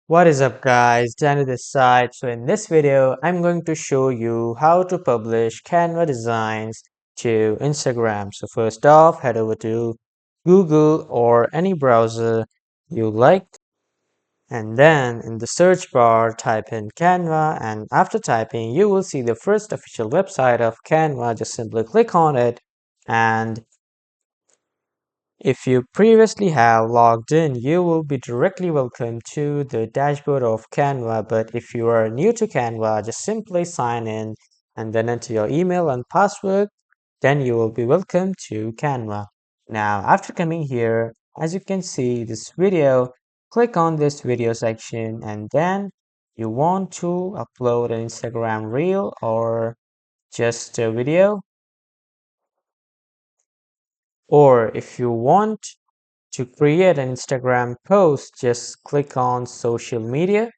What is up guys, Danny this side. So in this video, I'm going to show you how to publish Canva designs to Instagram. So first off, head over to Google or any browser you like. And then in the search bar, type in Canva. And after typing, you will see the first official website of Canva. Just simply click on it. And if you previously have logged in, you will be directly welcome to the dashboard of Canva. But if you are new to Canva, just simply sign in and then enter your email and password. Then you will be welcome to Canva. Now, after coming here, as you can see this video, click on this video section and then you want to upload an Instagram reel or just a video. Or if you want to create an Instagram post, just click on social media.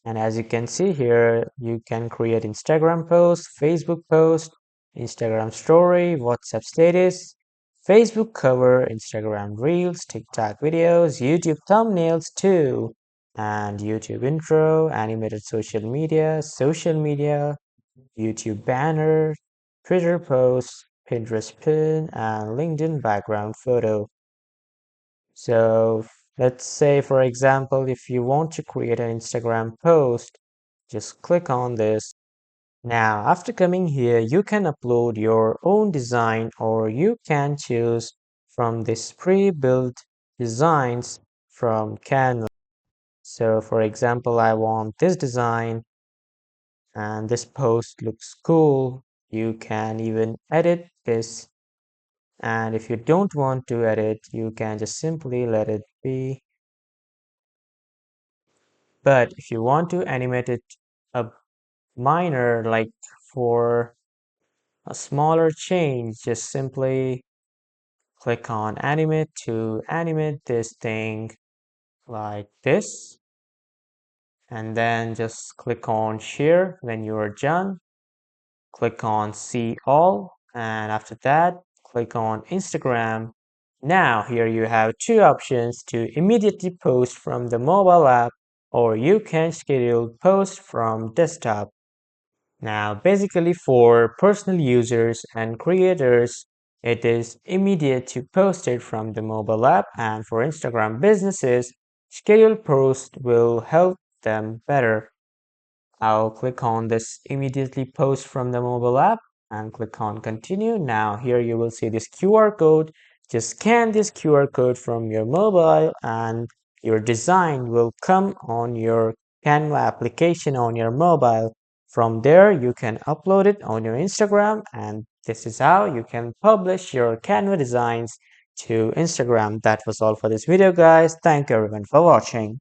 And as you can see here, you can create Instagram post, Facebook post, Instagram story, WhatsApp status, Facebook cover, Instagram reels, TikTok videos, YouTube thumbnails too, and YouTube intro, animated social media, YouTube banner, Twitter post, Pinterest pin, and LinkedIn background photo. So let's say, for example, if you want to create an Instagram post, just click on this. Now, after coming here, you can upload your own design or you can choose from this pre-built designs from Canva. So for example, I want this design and this post looks cool. You can even edit this. And if you don't want to edit, you can just simply let it be. But if you want to animate it a minor, like for a smaller change, just simply click on animate to animate this thing like this. And then just click on share when you are done. Click on see all. And after that, click on Instagram. Now here you have two options to immediately post from the mobile app, or you can schedule post from desktop. Now, basically for personal users and creators, it is immediate to post it from the mobile app, and for Instagram businesses, scheduled post will help them better. I'll click on this immediately post from the mobile app and click on continue. Now here you will see this QR code. Just scan this QR code from your mobile and your design will come on your Canva application on your mobile. From there, you can upload it on your Instagram, and this is how you can publish your Canva designs to Instagram. That was all for this video, guys. Thank you everyone for watching.